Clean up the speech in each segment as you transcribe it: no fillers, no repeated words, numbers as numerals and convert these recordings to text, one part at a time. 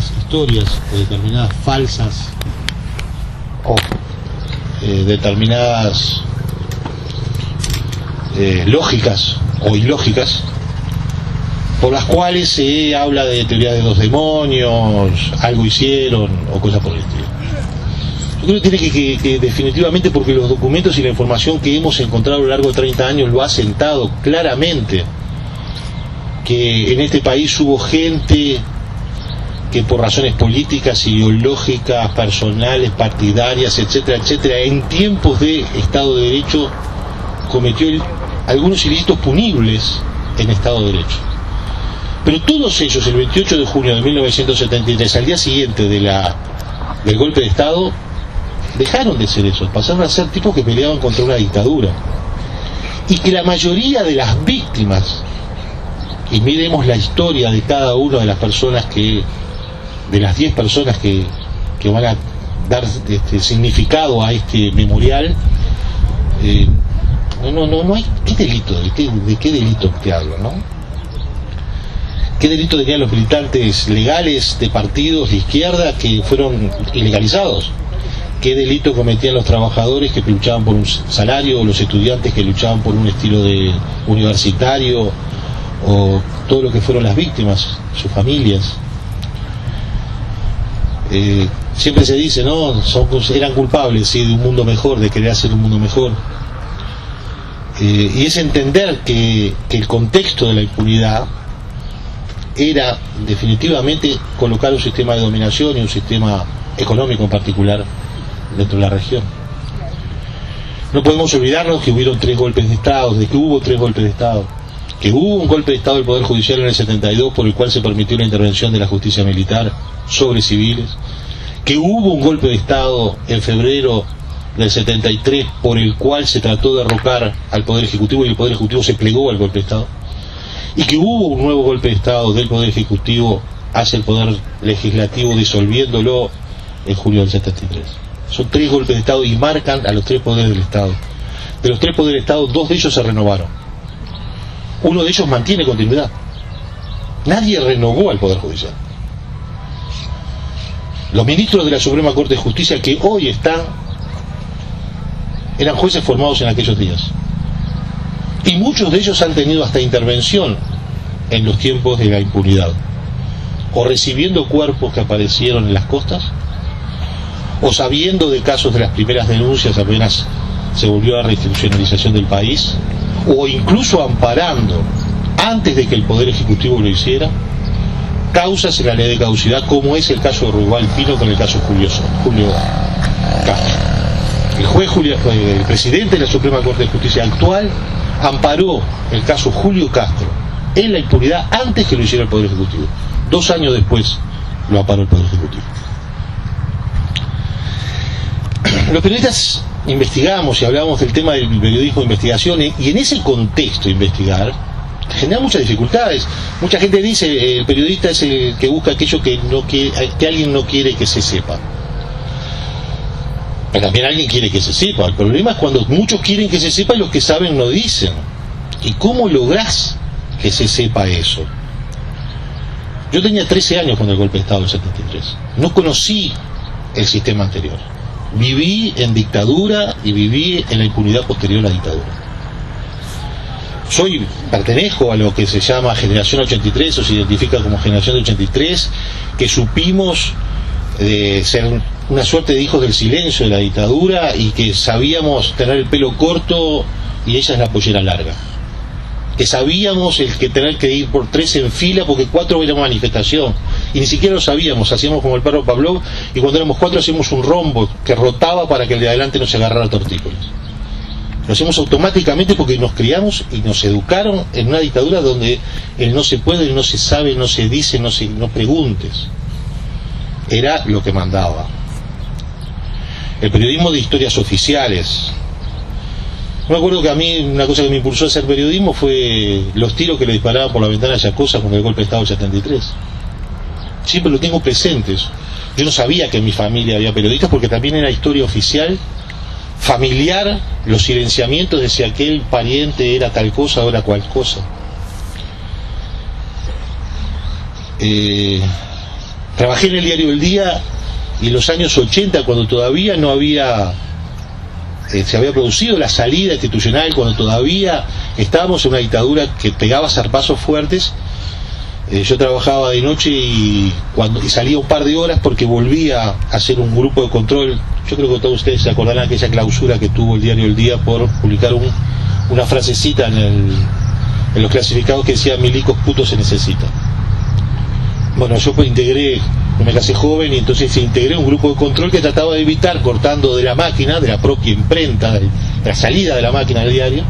determinadas historias, o determinadas falsas, o determinadas lógicas o ilógicas, por las cuales se habla de teoría de dos demonios, algo hicieron o cosas por el estilo. Yo creo que tiene que definitivamente, porque los documentos y la información que hemos encontrado a lo largo de 30 años lo ha sentado claramente, que en este país hubo gente que por razones políticas, ideológicas, personales, partidarias, etcétera, etcétera, en tiempos de Estado de Derecho cometió algunos ilícitos punibles en Estado de Derecho. Pero todos ellos, el 28 de junio de 1973, al día siguiente del golpe de Estado, dejaron de ser eso, pasaron a ser tipos que peleaban contra una dictadura. Y que la mayoría de las víctimas, y miremos la historia de cada una de las personas de las 10 personas que van a dar significado a este memorial, no hay. ¿Qué delito? ¿De qué delito te hablo, no? ¿Qué delito tenían los militantes legales de partidos de izquierda que fueron ilegalizados? ¿Qué delito cometían los trabajadores que luchaban por un salario, o los estudiantes que luchaban por un estilo de universitario, o todo lo que fueron las víctimas, sus familias? Siempre se dice, ¿no? Eran culpables, sí, de un mundo mejor, de querer hacer un mundo mejor. Y es entender que el contexto de la impunidad era definitivamente colocar un sistema de dominación y un sistema económico en particular dentro de la región. No podemos olvidarnos que hubieron 3 golpes de Estado, de que hubo 3 golpes de Estado, que hubo un golpe de Estado del Poder Judicial en el 72 por el cual se permitió la intervención de la justicia militar sobre civiles, que hubo un golpe de Estado en febrero del 73 por el cual se trató de derrocar al Poder Ejecutivo y el Poder Ejecutivo se plegó al golpe de Estado, y que hubo un nuevo golpe de Estado del Poder Ejecutivo hacia el Poder Legislativo, disolviéndolo en julio del 73. Son 3 golpes de Estado y marcan a los 3 poderes del Estado. De los 3 poderes del Estado, 2 de ellos se renovaron. Uno de ellos mantiene continuidad. Nadie renovó al Poder Judicial. Los ministros de la Suprema Corte de Justicia que hoy están, eran jueces formados en aquellos días. Y muchos de ellos han tenido hasta intervención en los tiempos de la impunidad, o recibiendo cuerpos que aparecieron en las costas, o sabiendo de casos de las primeras denuncias apenas se volvió a la reinstitucionalización del país, o incluso amparando, antes de que el Poder Ejecutivo lo hiciera, causas en la ley de caducidad, como es el caso de Ruibal Pino con el caso Julio Castro. El presidente de la Suprema Corte de Justicia actual amparó el caso Julio Castro en la impunidad antes que lo hiciera el Poder Ejecutivo. 2 años después lo amparó el Poder Ejecutivo. Los periodistas investigamos y hablamos del tema del periodismo de investigación, y en ese contexto investigar genera muchas dificultades. Mucha gente dice el periodista es el que busca aquello que alguien no quiere que se sepa. Pero también alguien quiere que se sepa. El problema es cuando muchos quieren que se sepa y los que saben no dicen. ¿Y cómo lográs que se sepa eso? Yo tenía 13 años cuando el golpe de Estado del 73. No conocí el sistema anterior. Viví en dictadura y viví en la impunidad posterior a la dictadura. Pertenezco a lo que se llama Generación 83, o se identifica como Generación de 83, que supimos ser una suerte de hijos del silencio de la dictadura, y que sabíamos tener el pelo corto y ellas la pollera larga, que sabíamos el que tener que ir por 3 en fila porque 4 era una manifestación, y ni siquiera lo sabíamos, hacíamos como el perro Pavlov, y cuando éramos 4 hacíamos un rombo que rotaba para que el de adelante no se agarrara tortícolis. Lo hacemos automáticamente porque nos criamos y nos educaron en una dictadura donde el no se puede, el no se sabe, no se dice, no preguntes. Era lo que mandaba. El periodismo de historias oficiales. Me acuerdo que a mí una cosa que me impulsó a hacer periodismo fue los tiros que le disparaban por la ventana a Yacosa con el golpe de Estado del 73. Siempre lo tengo presente. Yo no sabía que en mi familia había periodistas, porque también era historia oficial, familiar, los silenciamientos de si aquel pariente era tal cosa o era cual cosa. trabajé en el diario El Día, y en los años 80, cuando todavía no había se había producido la salida institucional, cuando todavía estábamos en una dictadura que pegaba zarpazos fuertes, yo trabajaba de noche y salía un par de horas porque volvía a hacer un grupo de control. Yo creo que todos ustedes se acordarán de aquella clausura que tuvo el diario El Día por publicar una frasecita en los clasificados que decía: milicos putos se necesitan. Bueno, yo pues me casé joven, y entonces integré un grupo de control que trataba de evitar, cortando de la máquina, de la propia imprenta, de la salida de la máquina del diario,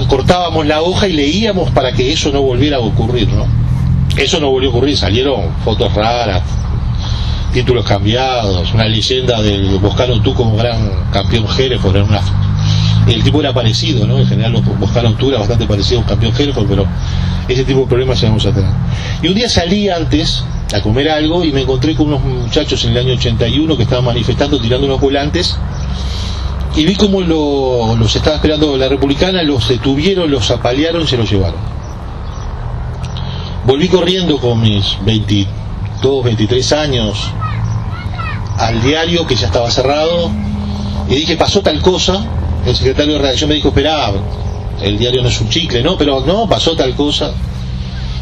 cortábamos la hoja y leíamos para que eso no volviera a ocurrir, ¿no? Eso no volvió a ocurrir, salieron fotos raras, títulos cambiados, una leyenda del Boscano Tú como gran campeón Hereford, el tipo era parecido, ¿no? En general Boscano Tú era bastante parecido a un campeón Hereford, pero ese tipo de problemas ya vamos a tener. Y un día salí antes a comer algo y me encontré con unos muchachos en el año 81 que estaban manifestando, tirando unos volantes, y vi cómo los estaba esperando la Republicana, los detuvieron, los apalearon y se los llevaron. Volví corriendo con mis 22, 23 años al diario, que ya estaba cerrado, y dije: pasó tal cosa. El secretario de redacción me dijo: esperá, el diario no es un chicle, ¿no? Pero no, pasó tal cosa.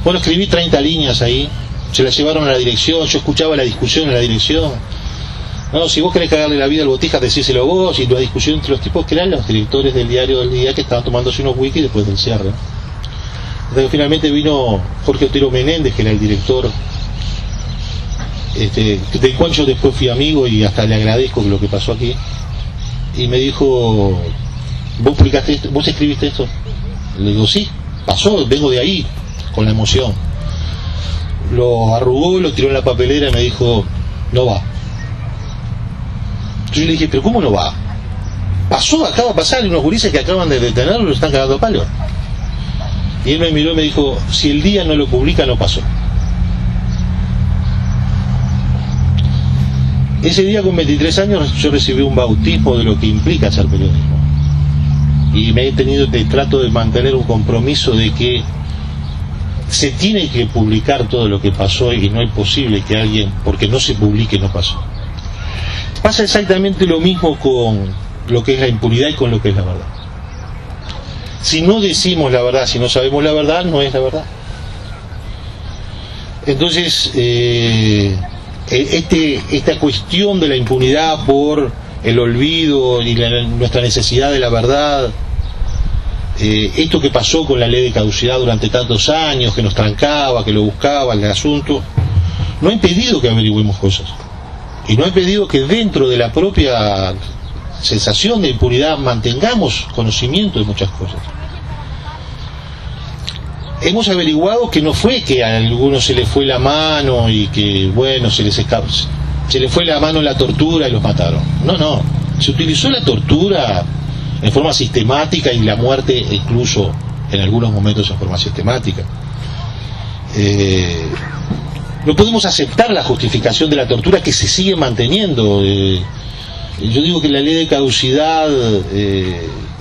Bueno, escribí 30 líneas ahí, se las llevaron a la dirección, yo escuchaba la discusión en la dirección. No, si vos querés cagarle la vida al Botija, decíselo vos. Y la discusión entre los tipos que eran los directores del diario del Día, que estaban tomándose unos wikis después del cierre. Entonces finalmente vino Jorge Otero Menéndez, que era el director, del cual yo después fui amigo y hasta le agradezco lo que pasó aquí, y me dijo: ¿vos publicaste esto? ¿Vos escribiste esto? Le digo: sí, pasó, vengo de ahí, con la emoción. Lo arrugó, lo tiró en la papelera y me dijo: no va. Yo le dije: pero ¿cómo no va? Pasó, acaba de pasar, y unos gurises que acaban de detenerlo lo están cagando a palo. Y él me miró y me dijo: si el Día no lo publica, no pasó. Ese día, con 23 años, yo recibí un bautismo de lo que implica hacer periodismo, y trato de mantener un compromiso de que se tiene que publicar todo lo que pasó, y no es posible que alguien, porque no se publique, no pasó. Pasa exactamente lo mismo con lo que es la impunidad y con lo que es la verdad. Si no decimos la verdad, si no sabemos la verdad, no es la verdad. Entonces, esta cuestión de la impunidad por el olvido y nuestra necesidad de la verdad, esto que pasó con la ley de caducidad durante tantos años, que nos trancaba, que lo buscaba el asunto, no ha impedido que averigüemos cosas, y no ha impedido que dentro de la propia sensación de impunidad mantengamos conocimiento de muchas cosas. Hemos averiguado que no fue que a algunos se les fue la mano y que, bueno, se les fue la mano en la tortura y los mataron. No, se utilizó la tortura en forma sistemática, y la muerte incluso en algunos momentos en forma sistemática. No podemos aceptar la justificación de la tortura, que se sigue manteniendo. Yo digo que la ley de caducidad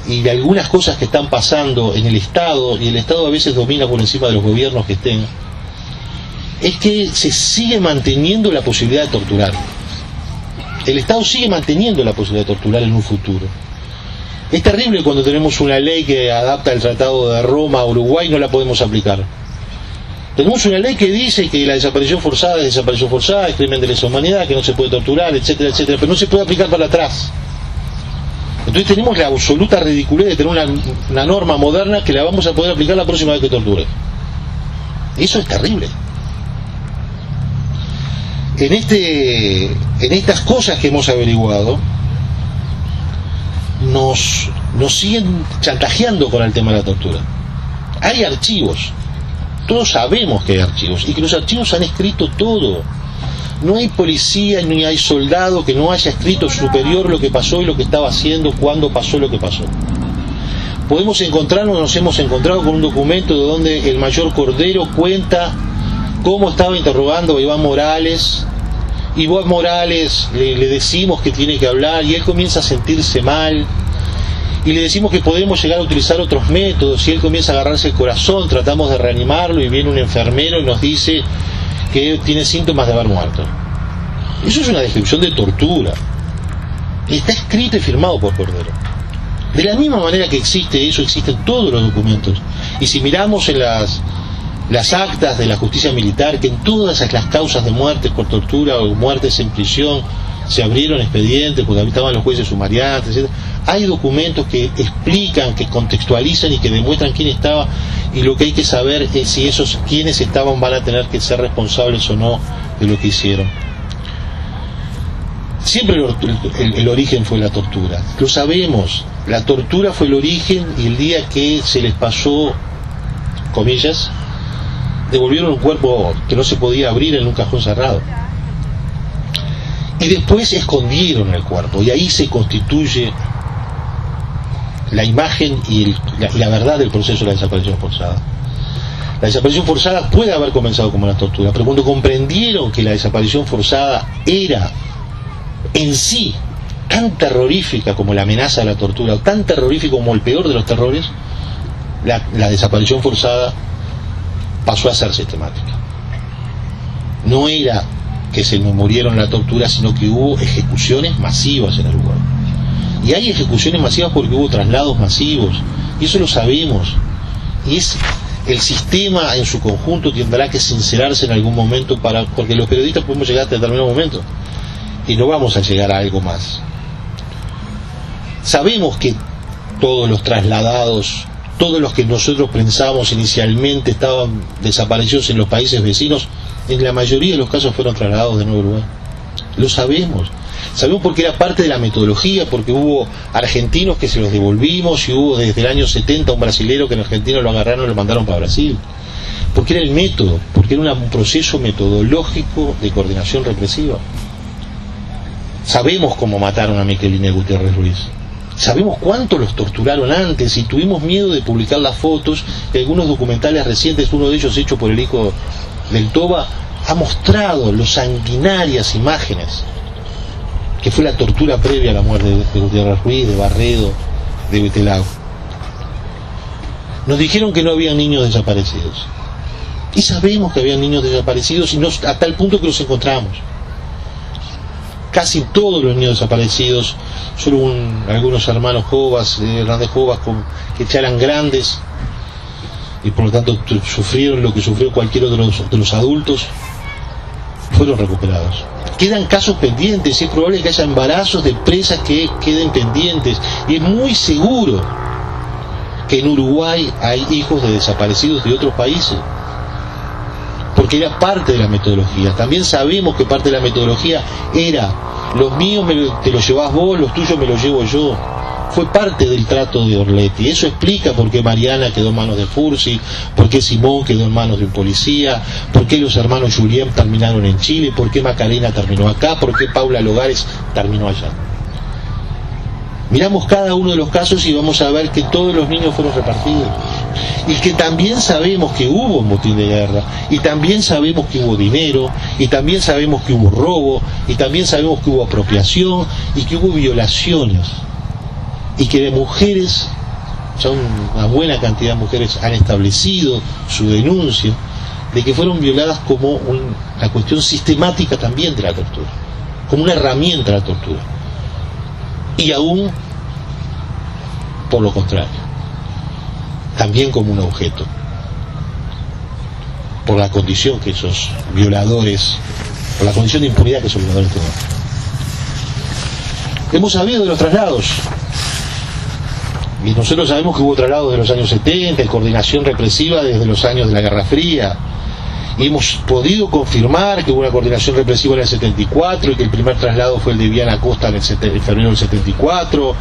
y de algunas cosas que están pasando en el Estado, y el Estado a veces domina por encima de los gobiernos que estén, es que se sigue manteniendo la posibilidad de torturar. El Estado sigue manteniendo la posibilidad de torturar en un futuro. Es terrible cuando tenemos una ley que adapta el Tratado de Roma a Uruguay y no la podemos aplicar. Tenemos una ley que dice que la desaparición forzada es crimen de lesa humanidad, que no se puede torturar, etcétera, etcétera, pero no se puede aplicar para atrás. Entonces tenemos la absoluta ridiculez de tener una norma moderna que la vamos a poder aplicar la próxima vez que torture. Eso es terrible. En estas cosas que hemos averiguado, nos siguen chantajeando con el tema de la tortura. Hay archivos, todos sabemos que hay archivos, y que los archivos han escrito todo. No hay policía ni hay soldado que no haya escrito superior lo que pasó y lo que estaba haciendo cuando pasó lo que pasó. Nos hemos encontrado con un documento de donde el mayor Cordero cuenta cómo estaba interrogando a Iván Morales, y Iván Morales le decimos que tiene que hablar, y él comienza a sentirse mal, y le decimos que podemos llegar a utilizar otros métodos, y él comienza a agarrarse el corazón, tratamos de reanimarlo, y viene un enfermero y nos dice que tiene síntomas de haber muerto. Eso es una descripción de tortura. Está escrito y firmado por Cordero. De la misma manera que existe eso, existen todos los documentos. Y si miramos en las actas de la justicia militar, que en todas las causas de muerte por tortura o muertes en prisión se abrieron expedientes porque estaban los jueces sumariantes, etc. Hay documentos que explican, que contextualizan y que demuestran quién estaba, y lo que hay que saber es si esos quienes estaban van a tener que ser responsables o no de lo que hicieron. Siempre el origen fue la tortura, lo sabemos. La tortura fue el origen, y el día que se les pasó, comillas, devolvieron un cuerpo que no se podía abrir en un cajón cerrado. Y después escondieron el cuerpo, y ahí se constituye la imagen y la verdad del proceso de la desaparición forzada. La desaparición forzada puede haber comenzado como una tortura, pero cuando comprendieron que la desaparición forzada era en sí tan terrorífica como la amenaza de la tortura, o tan terrorífico como el peor de los terrores, la desaparición forzada pasó a ser sistemática. No era que se murieron la tortura, sino que hubo ejecuciones masivas en el lugar. Y hay ejecuciones masivas porque hubo traslados masivos, y eso lo sabemos. Y el sistema en su conjunto tendrá que sincerarse en algún momento, porque los periodistas podemos llegar a determinado momento y no vamos a llegar a algo más. Sabemos que todos los trasladados, todos los que nosotros pensamos inicialmente estaban desaparecidos en los países vecinos, en la mayoría de los casos fueron trasladados de nuevo Uruguay. Lo sabemos. Sabemos porque era parte de la metodología, porque hubo argentinos que se los devolvimos, y hubo desde el año 70 un brasilero que en Argentina lo agarraron y lo mandaron para Brasil. Porque era el método, porque era un proceso metodológico de coordinación represiva. Sabemos cómo mataron a Miquelina Gutiérrez Ruiz. Sabemos cuánto los torturaron antes, y tuvimos miedo de publicar las fotos. Y algunos documentales recientes, uno de ellos hecho por el hijo del Toba, ha mostrado las sanguinarias imágenes que fue la tortura previa a la muerte de Gutiérrez Ruiz, de Barredo, de Betelao. Nos dijeron que no había niños desaparecidos, y sabemos que había niños desaparecidos, y a tal punto que los encontramos. Casi todos los niños desaparecidos, solo algunos hermanos Jovas, Hernández Jovas, que ya eran grandes y por lo tanto sufrieron lo que sufrió cualquier otro de los adultos, fueron recuperados. Quedan casos pendientes, y es probable que haya embarazos de presas que queden pendientes, y es muy seguro que en Uruguay hay hijos de desaparecidos de otros países, porque era parte de la metodología. También sabemos que parte de la metodología era: los míos te los llevás vos, los tuyos me los llevo yo. Fue parte del trato de Orletti. Eso explica por qué Mariana quedó en manos de Fursi, por qué Simón quedó en manos de un policía, por qué los hermanos Julien terminaron en Chile, por qué Macarena terminó acá, por qué Paula Logares terminó allá. Miramos cada uno de los casos y vamos a ver que todos los niños fueron repartidos, y que también sabemos que hubo un botín de guerra, y también sabemos que hubo dinero, y también sabemos que hubo robo, y también sabemos que hubo apropiación, y que hubo violaciones, y que de mujeres, ya una buena cantidad de mujeres han establecido su denuncia de que fueron violadas como una cuestión sistemática también de la tortura, como una herramienta de la tortura, y aún por lo contrario, también como un objeto, por la condición que esos violadores, por la condición de impunidad que esos violadores tenían. Hemos sabido de los traslados, y nosotros sabemos que hubo traslados de los años 70, y coordinación represiva desde los años de la Guerra Fría, y hemos podido confirmar que hubo una coordinación represiva en el 74, y que el primer traslado fue el de Viana Costa en febrero del 74.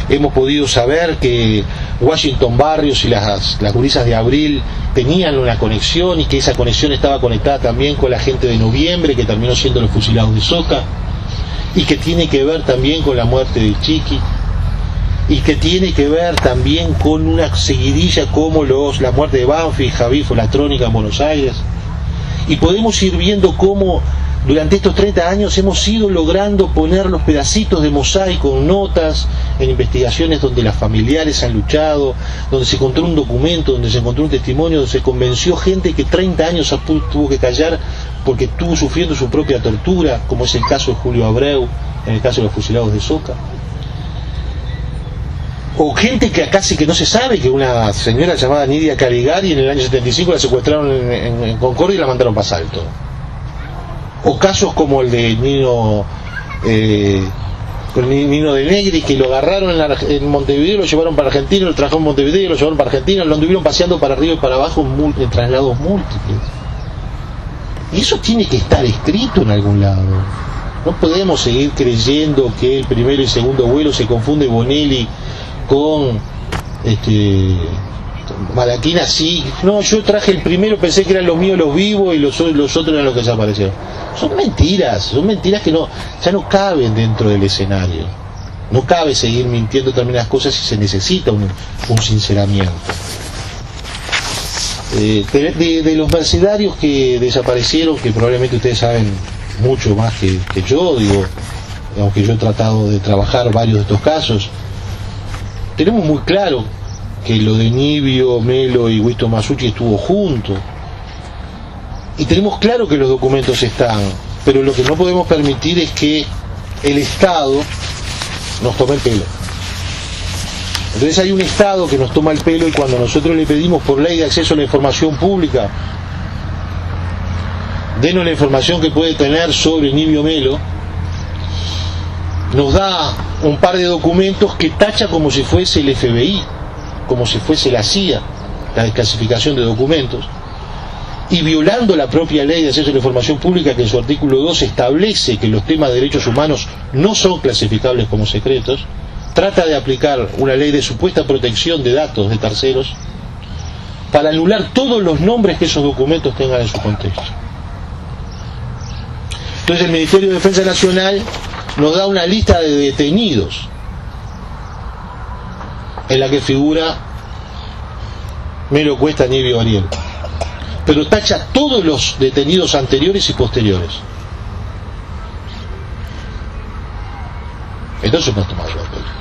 Hemos podido saber que Washington Barrios y las gurisas de Abril tenían una conexión, y que esa conexión estaba conectada también con la gente de Noviembre, que terminó siendo los fusilados de Soca, y que tiene que ver también con la muerte de Chiqui, y que tiene que ver también con una seguidilla como la muerte de Banfi y Javi Folatrónica en Buenos Aires. Y podemos ir viendo cómo durante estos 30 años hemos ido logrando poner los pedacitos de mosaico en notas, en investigaciones donde las familiares han luchado, donde se encontró un documento, donde se encontró un testimonio, donde se convenció gente que 30 años tuvo que callar porque estuvo sufriendo su propia tortura, como es el caso de Julio Abreu, en el caso de los fusilados de Soca. O gente que acá sí que no se sabe, que una señora llamada Nidia Caligari en el año 75 la secuestraron en Concordia y la mandaron para Salto. O casos como el de Nino de Negri, que lo agarraron en Montevideo, lo llevaron para Argentina, lo trajeron en Montevideo, lo llevaron para Argentina, lo anduvieron paseando para arriba y para abajo en traslados múltiples. Y eso tiene que estar escrito en algún lado. No podemos seguir creyendo que el primero y segundo vuelo se confunde Bonelli con Malaquina. Sí, no, yo traje el primero, pensé que eran los míos los vivos y los otros eran los que desaparecieron. Son mentiras que ya no caben dentro del escenario. No cabe seguir mintiendo determinadas cosas si se necesita un sinceramiento. De los mercenarios que desaparecieron, que probablemente ustedes saben mucho más que yo, digo, aunque yo he tratado de trabajar varios de estos casos, tenemos muy claro que lo de Nibio, Melo y Wisto Masucci estuvo junto, y tenemos claro que los documentos están, pero lo que no podemos permitir es que el Estado nos tome el pelo. Entonces hay un Estado que nos toma el pelo, y cuando nosotros le pedimos por ley de acceso a la información pública, denos la información que puede tener sobre Nibio Melo, nos da un par de documentos que tacha como si fuese el FBI, como si fuese la CIA, la desclasificación de documentos, y violando la propia ley de acceso a la información pública, que en su artículo 2 establece que los temas de derechos humanos no son clasificables como secretos, trata de aplicar una ley de supuesta protección de datos de terceros para anular todos los nombres que esos documentos tengan en su contexto. Entonces el Ministerio de Defensa Nacional nos da una lista de detenidos en la que figura Melo Cuesta, Nibio Ariel, pero tacha todos los detenidos anteriores y posteriores. Entonces no tomamos la pena,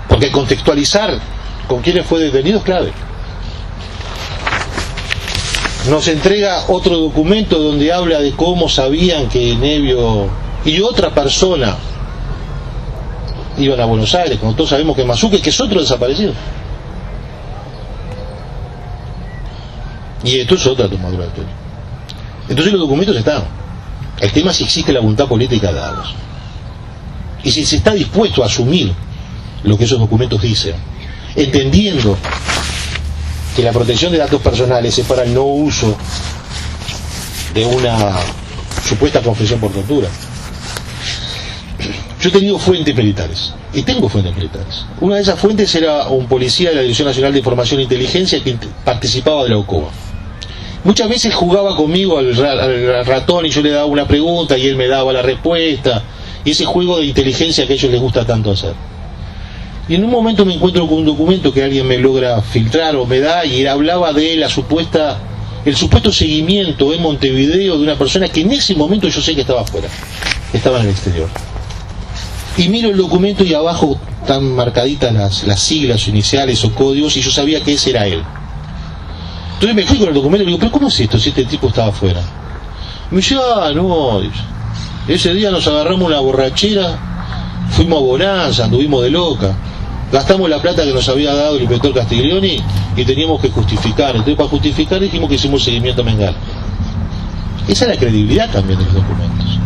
porque contextualizar con quiénes fue detenido es clave. Nos entrega otro documento donde habla de cómo sabían que Nibio y otra persona iban a Buenos Aires, cuando todos sabemos que Masucci, que es otro desaparecido. Y esto es otra tomadura de pelo. Entonces los documentos están. El tema es si existe la voluntad política de darlos. Y si se está dispuesto a asumir lo que esos documentos dicen, entendiendo que la protección de datos personales es para el no uso de una supuesta confesión por tortura. Yo he tenido fuentes militares, y tengo fuentes militares. Una de esas fuentes era un policía de la Dirección Nacional de Información e Inteligencia que participaba de la OCOBA. Muchas veces jugaba conmigo al ratón, y yo le daba una pregunta y él me daba la respuesta, y ese juego de inteligencia que a ellos les gusta tanto hacer. Y en un momento me encuentro con un documento que alguien me logra filtrar o me da, y él hablaba de el supuesto seguimiento en Montevideo de una persona que en ese momento yo sé que estaba afuera, estaba en el exterior. Y miro el documento y abajo están marcaditas las siglas iniciales o códigos, y yo sabía que ese era él. Entonces me fui con el documento y le digo, ¿pero cómo es esto si este tipo estaba afuera? Me dice, no, ese día nos agarramos una borrachera, fuimos a Bonanza, anduvimos de loca, gastamos la plata que nos había dado el inspector Castiglioni y teníamos que justificar. Entonces para justificar dijimos que hicimos seguimiento a Mengal. Esa es la credibilidad también de los documentos.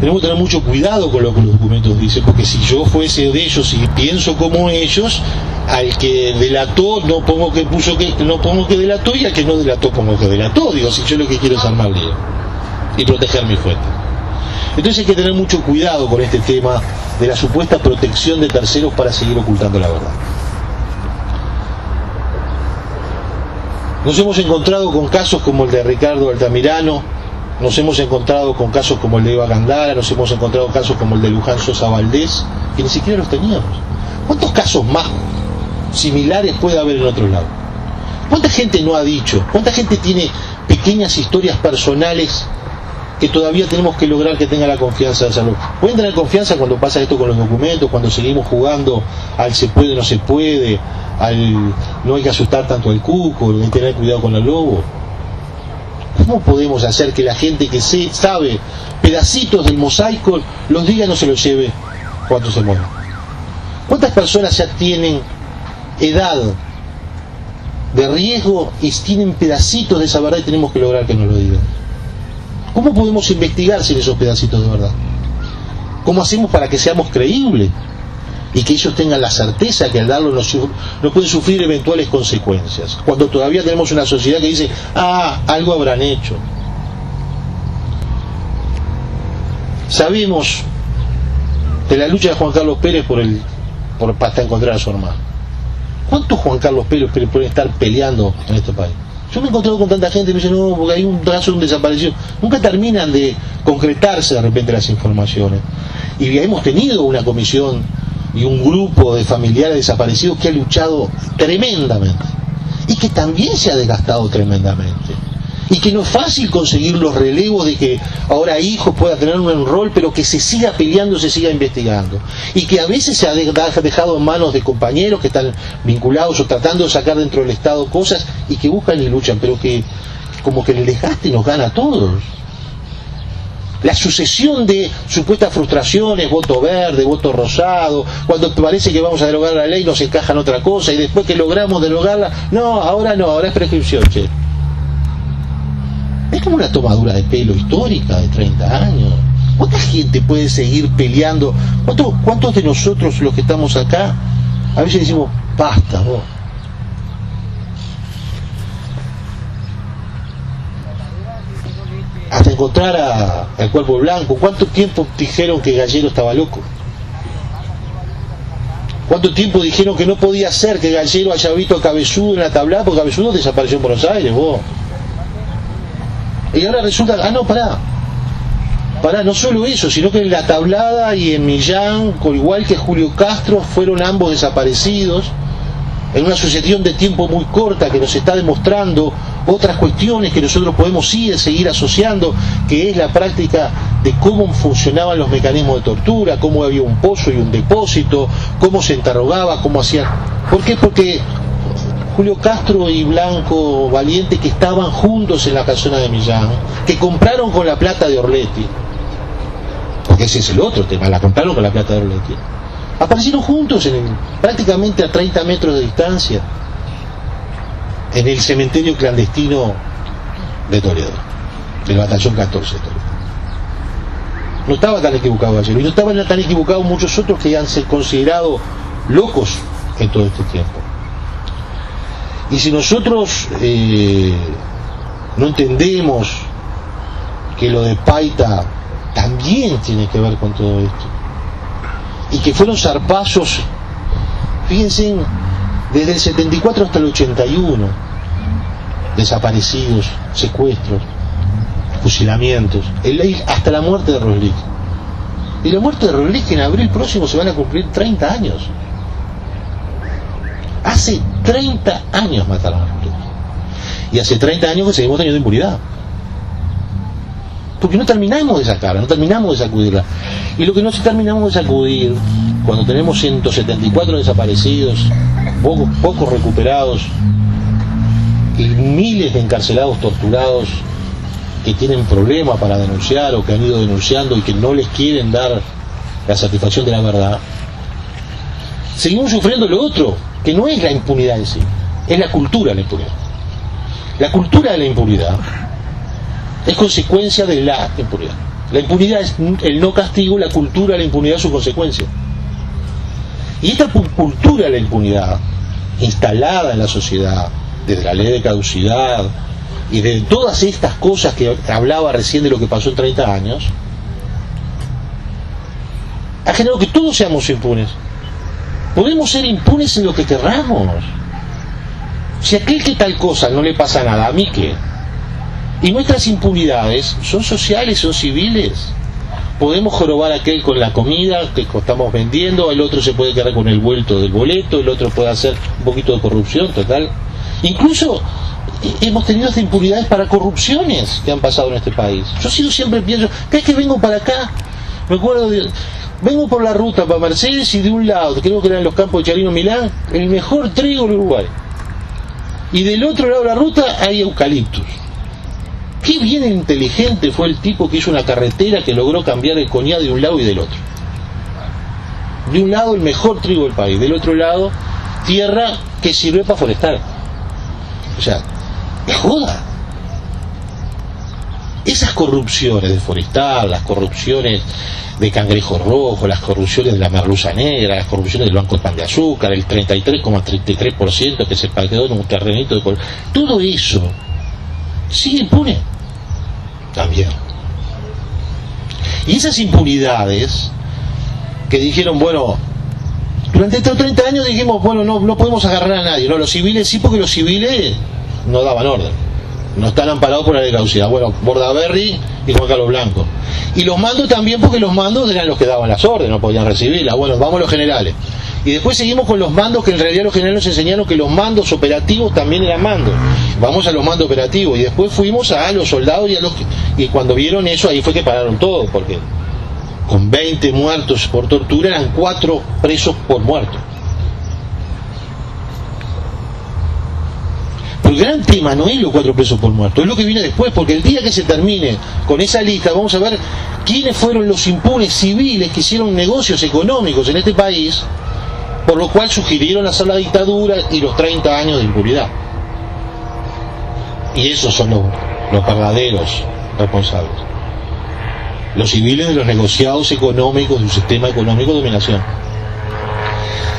Tenemos que tener mucho cuidado con lo que los documentos dicen, porque si yo fuese de ellos y pienso como ellos, al que delató no pongo que delató, y al que no delató pongo que delató. Digo, si yo lo que quiero es armar lío y proteger mi fuente. Entonces hay que tener mucho cuidado con este tema de la supuesta protección de terceros para seguir ocultando la verdad. Nos hemos encontrado con casos como el de Ricardo Altamirano, nos hemos encontrado con casos como el de Eva Gandara, nos hemos encontrado casos como el de Luján Sosa Valdés, que ni siquiera los teníamos. ¿Cuántos casos más similares puede haber en otro lado? ¿Cuánta gente no ha dicho? ¿Cuánta gente tiene pequeñas historias personales que todavía tenemos que lograr que tenga la confianza de hacerlo? Pueden tener confianza cuando pasa esto con los documentos, cuando seguimos jugando al se puede, no se puede, al no hay que asustar tanto al cuco, hay que tener cuidado con el lobo. ¿Cómo podemos hacer que la gente que sabe pedacitos del mosaico los diga y no se los lleve cuando se muera? ¿Cuántas personas ya tienen edad de riesgo y tienen pedacitos de esa verdad y tenemos que lograr que nos lo digan? ¿Cómo podemos investigar sin esos pedacitos de verdad? ¿Cómo hacemos para que seamos creíbles y que ellos tengan la certeza que al darlo no pueden sufrir eventuales consecuencias, cuando todavía tenemos una sociedad que dice, algo habrán hecho? Sabemos de la lucha de Juan Carlos Pérez hasta encontrar a su hermano. ¿Cuántos Juan Carlos Pérez pueden estar peleando en este país? Yo me he encontrado con tanta gente que me dice, no, porque hay un caso de un desaparecido. Nunca terminan de concretarse de repente las informaciones. Y hemos tenido una comisión y un grupo de familiares desaparecidos que ha luchado tremendamente y que también se ha desgastado tremendamente, y que no es fácil conseguir los relevos de que ahora hijos pueda tener un rol, pero que se siga peleando, se siga investigando, y que a veces se ha dejado en manos de compañeros que están vinculados o tratando de sacar dentro del Estado cosas y que buscan y luchan, pero que como que el desgaste nos gana a todos. La sucesión de supuestas frustraciones, voto verde, voto rosado, cuando parece que vamos a derogar la ley nos encajan otra cosa, y después que logramos derogarla, ahora es prescripción, che. Es como una tomadura de pelo histórica de 30 años. ¿Cuánta gente puede seguir peleando? ¿Cuántos de nosotros, los que estamos acá, a veces decimos, basta, vos? Hasta encontrar al Cuerpo Blanco. ¿Cuánto tiempo dijeron que Gallero estaba loco? ¿Cuánto tiempo dijeron que no podía ser que Gallero haya visto a Cabezudo en la tablada? Porque Cabezudo desapareció en Buenos Aires, vos. Y ahora resulta, pará, no solo eso, sino que en la tablada y en Millán, igual que Julio Castro, fueron ambos desaparecidos en una sucesión de tiempo muy corta que nos está demostrando otras cuestiones que nosotros podemos seguir asociando, que es la práctica de cómo funcionaban los mecanismos de tortura, cómo había un pozo y un depósito, cómo se interrogaba, cómo hacían. ¿Por qué? Porque Julio Castro y Blanco Valiente, que estaban juntos en la casona de Millán, que compraron con la plata de Orletti, porque ese es el otro tema, la compraron con la plata de Orletti, aparecieron juntos prácticamente a 30 metros de distancia en el cementerio clandestino de Toledo, del batallón 14 de Toledo. No estaba tan equivocado Gallero, y no estaban tan equivocados muchos otros que han sido considerados locos en todo este tiempo. Y si nosotros no entendemos que lo de Paita también tiene que ver con todo esto, y que fueron zarpazos, fíjense, desde el 74 hasta el 81, desaparecidos, secuestros, fusilamientos, hasta la muerte de Roslich. Y la muerte de Roslich, en abril próximo se van a cumplir 30 años. Hace 30 años mataron a Roslich. Y hace 30 años que seguimos teniendo impunidad. Porque no terminamos de sacarla, no terminamos de sacudirla. Y lo que no terminamos de sacudir, cuando tenemos 174 desaparecidos, pocos recuperados, y miles de encarcelados, torturados, que tienen problemas para denunciar o que han ido denunciando y que no les quieren dar la satisfacción de la verdad, seguimos sufriendo lo otro, que no es la impunidad en sí, es la cultura de la impunidad. La cultura de la impunidad es consecuencia de la impunidad. La impunidad es el no castigo, la cultura de la impunidad es su consecuencia. Y esta cultura de la impunidad, instalada en la sociedad, desde la ley de caducidad y de todas estas cosas que hablaba recién de lo que pasó en 30 años, ha generado que todos seamos impunes. Podemos ser impunes en lo que querramos. Si a aquel que tal cosa no le pasa nada, ¿a mí qué? Y nuestras impunidades son sociales, son civiles. Podemos jorobar a aquel con la comida que estamos vendiendo, el otro se puede quedar con el vuelto del boleto, el otro puede hacer un poquito de corrupción, total. Incluso hemos tenido estas impunidades para corrupciones que han pasado en este país. Yo siempre pienso, cada vez que vengo para acá, me acuerdo vengo por la ruta para Mercedes y de un lado, creo que eran los campos de Charino Milán, el mejor trigo del Uruguay. Y del otro lado de la ruta hay eucaliptus. Qué bien inteligente fue el tipo que hizo una carretera que logró cambiar el Coñá de un lado y del otro. De un lado el mejor trigo del país, del otro lado tierra que sirve para forestar. O sea, es joda. Esas corrupciones de forestal, las corrupciones de Cangrejo Rojo, las corrupciones de la merluza negra, las corrupciones del Banco de Pan de Azúcar, el 33,33% que se quedó en un terrenito de color, todo eso sigue impune también. Y esas impunidades que dijeron, bueno, durante estos 30 años dijimos, bueno, no podemos agarrar a nadie, no, los civiles sí, porque los civiles no daban orden, no están amparados por la ley de caducidad. Bueno, Bordaberry y Juan Carlos Blanco. Y los mandos también, porque los mandos eran los que daban las órdenes, no podían recibirlas. Bueno, vamos a los generales. Y después seguimos con los mandos, que en realidad los generales nos enseñaron que los mandos operativos también eran mandos. Vamos a los mandos operativos. Y después fuimos a los soldados y cuando vieron eso, ahí fue que pararon todo, porque con 20 muertos por tortura eran 4 presos por muerto. El gran tema no es los 4 presos por muerto, es lo que viene después, porque el día que se termine con esa lista vamos a ver quiénes fueron los impunes civiles que hicieron negocios económicos en este país, por lo cual sugirieron hacer la dictadura y los 30 años de impunidad. Y esos son los verdaderos responsables. Los civiles de los negociados económicos de un sistema económico de dominación.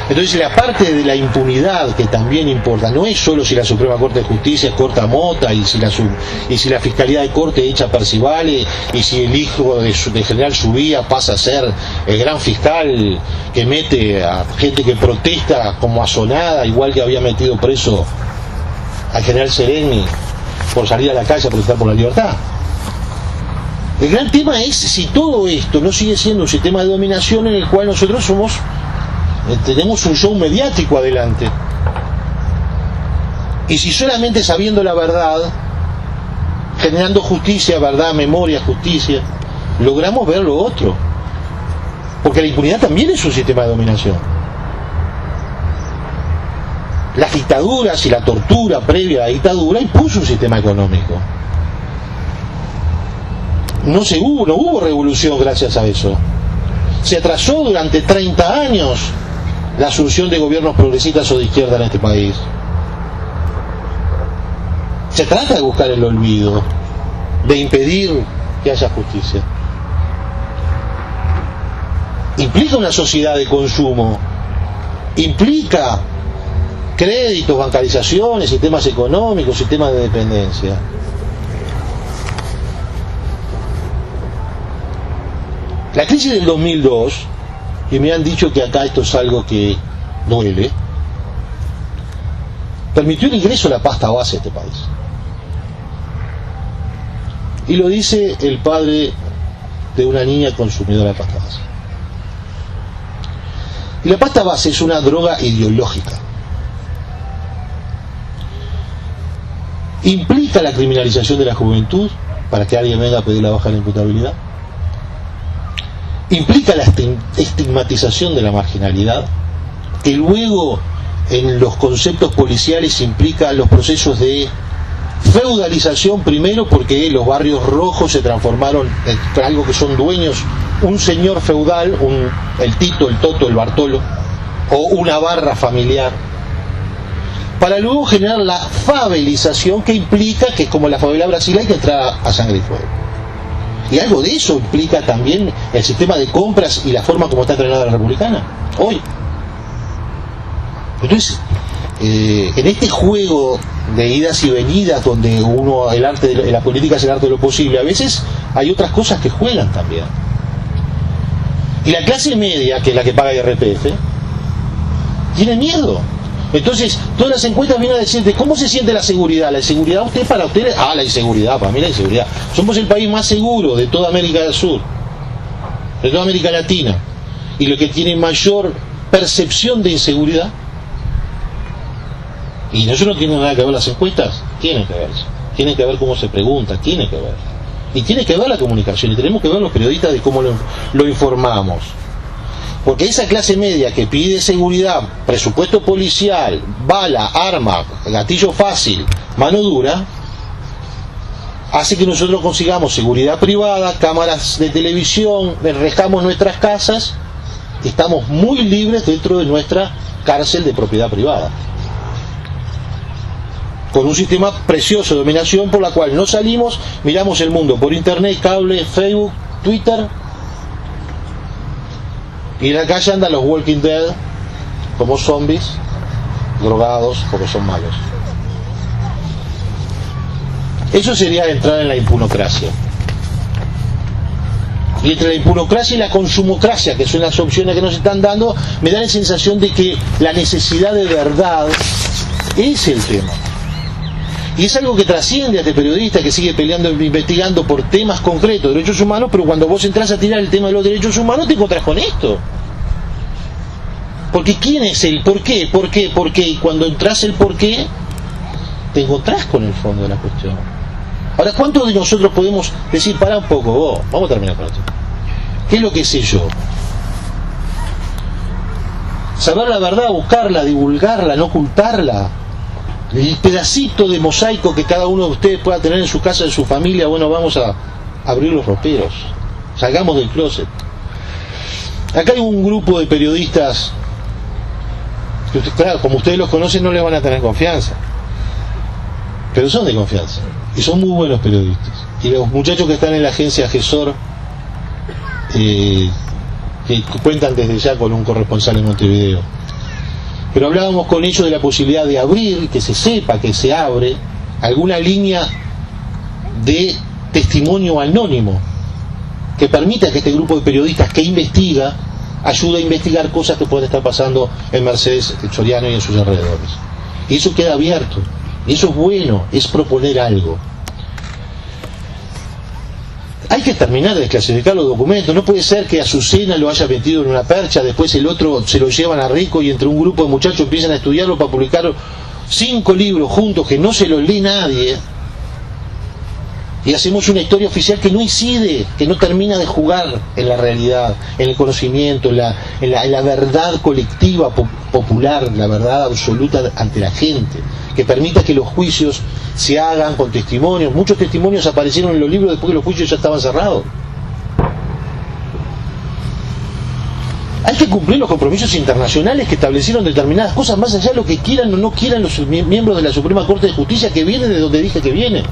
Entonces la parte de la impunidad que también importa no es solo si la Suprema Corte de Justicia corta Mota y si la Fiscalía de Corte echa Percivale y si el hijo de General Subía pasa a ser el gran fiscal que mete a gente que protesta como asonada, igual que había metido preso al General Sereni por salir a la calle a protestar por la libertad. El gran tema es si todo esto no sigue siendo un sistema de dominación en el cual nosotros tenemos un show mediático adelante, y si solamente sabiendo la verdad, generando justicia, verdad, memoria, justicia, logramos ver lo otro, porque la impunidad también es un sistema de dominación. Las dictaduras y la tortura previa a la dictadura impuso un sistema económico. No hubo revolución gracias a eso. Se atrasó durante 30 años la asunción de gobiernos progresistas o de izquierda en este país. Se trata de buscar el olvido, de impedir que haya justicia. Implica una sociedad de consumo, implica créditos, bancarizaciones, sistemas económicos, sistemas de dependencia. La crisis del 2002, y me han dicho que acá esto es algo que duele, permitió el ingreso a la pasta base de este país. Y lo dice el padre de una niña consumidora de pasta base. Y la pasta base es una droga ideológica. Implica la criminalización de la juventud para que alguien venga a pedir la baja de la imputabilidad. Implica la estigmatización de la marginalidad, que luego en los conceptos policiales implica los procesos de feudalización, primero porque los barrios rojos se transformaron en algo que son dueños un señor feudal, el Tito, el Toto, el Bartolo, o una barra familiar, para luego generar la favelización, que implica que es como la favela brasileña, hay que entrar a sangre y fuego. Y algo de eso implica también el sistema de compras y la forma como está entrenada la republicana hoy. Entonces, en este juego de idas y venidas, donde el arte de la política es el arte de lo posible, a veces hay otras cosas que juegan también. Y la clase media, que es la que paga IRPF, tiene miedo. Entonces, todas las encuestas vienen a decirte, ¿cómo se siente la seguridad? La inseguridad para ustedes, la inseguridad, para mí la inseguridad. Somos el país más seguro de toda América del Sur, de toda América Latina. Y lo que tiene mayor percepción de inseguridad. Y eso no tiene nada que ver las encuestas, tienen que ver. Tienen que ver cómo se pregunta, tiene que ver. Y tiene que ver la comunicación, y tenemos que ver los periodistas de cómo lo informamos. Porque esa clase media que pide seguridad, presupuesto policial, bala, arma, gatillo fácil, mano dura, hace que nosotros consigamos seguridad privada, cámaras de televisión, enrejamos nuestras casas, estamos muy libres dentro de nuestra cárcel de propiedad privada, con un sistema precioso de dominación por la cual no salimos, miramos el mundo por internet, cable, Facebook, Twitter, y en la calle andan los Walking Dead como zombies, drogados, porque son malos. Eso sería entrar en la impunocracia. Y entre la impunocracia y la consumocracia, que son las opciones que nos están dando, me da la sensación de que la necesidad de verdad es el tema. Y es algo que trasciende a este periodista que sigue peleando, investigando por temas concretos de derechos humanos, pero cuando vos entras a tirar el tema de los derechos humanos te encontrás con esto. Porque ¿quién es el por qué? ¿Por qué? ¿Por qué? Y cuando entras el por qué, te encontrás con el fondo de la cuestión. Ahora, ¿cuántos de nosotros podemos decir, pará un poco, vos, vamos a terminar con esto? ¿Qué es lo que sé yo? Saber la verdad, buscarla, divulgarla, no ocultarla. El pedacito de mosaico que cada uno de ustedes pueda tener en su casa, en su familia, bueno, vamos a abrir los roperos, salgamos del closet. Acá hay un grupo de periodistas que, claro, como ustedes los conocen, no les van a tener confianza, pero son de confianza y son muy buenos periodistas. Y los muchachos que están en la agencia GESOR, que cuentan desde ya con un corresponsal en Montevideo, pero hablábamos con ellos de la posibilidad de abrir, que se sepa que se abre alguna línea de testimonio anónimo que permita que este grupo de periodistas que investiga ayude a investigar cosas que pueden estar pasando en Mercedes, Soriano y en sus alrededores. Y eso queda abierto, y eso es bueno, es proponer algo. Hay que terminar de desclasificar los documentos. No puede ser que Azucena lo haya metido en una percha, después el otro se lo llevan a Rico y entre un grupo de muchachos empiezan a estudiarlo para publicar 5 libros juntos que no se los lee nadie, y hacemos una historia oficial que no incide, que no termina de jugar en la realidad, en el conocimiento, en la verdad colectiva popular, la verdad absoluta ante la gente, que permita que los juicios se hagan con testimonios. Muchos testimonios aparecieron en los libros después que los juicios ya estaban cerrados. Hay que cumplir los compromisos internacionales que establecieron determinadas cosas, más allá de lo que quieran o no quieran los miembros de la Suprema Corte de Justicia, que vienen de donde dije que vienen.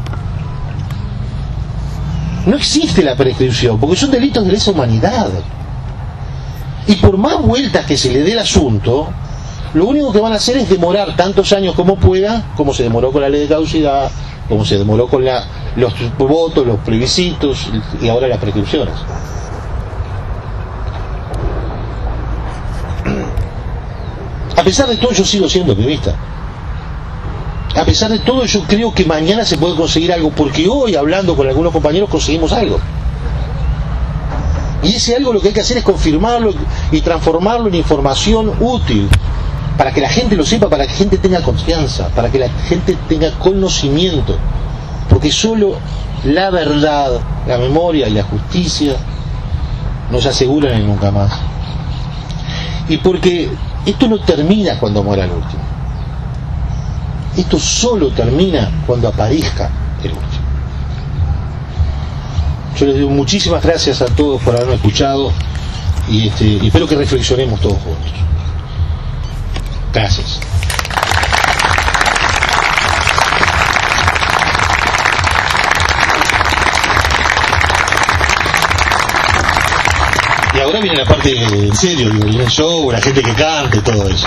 No existe la prescripción, porque son delitos de lesa humanidad. Y por más vueltas que se le dé el asunto, lo único que van a hacer es demorar tantos años como pueda, como se demoró con la ley de caducidad, como se demoró con los votos, los plebiscitos y ahora las prescripciones. A pesar de todo, yo sigo siendo optimista. A pesar de todo, yo creo que mañana se puede conseguir algo, porque hoy, hablando con algunos compañeros, conseguimos algo. Y ese algo lo que hay que hacer es confirmarlo y transformarlo en información útil, para que la gente lo sepa, para que la gente tenga confianza, para que la gente tenga conocimiento, porque solo la verdad, la memoria y la justicia nos aseguran el nunca más. Y porque esto no termina cuando muera el último. Esto solo termina cuando aparezca el último. Yo les doy muchísimas gracias a todos por haberme escuchado y espero que reflexionemos todos juntos. Gracias. Y ahora viene la parte en serio, el show, la gente que cante, todo eso.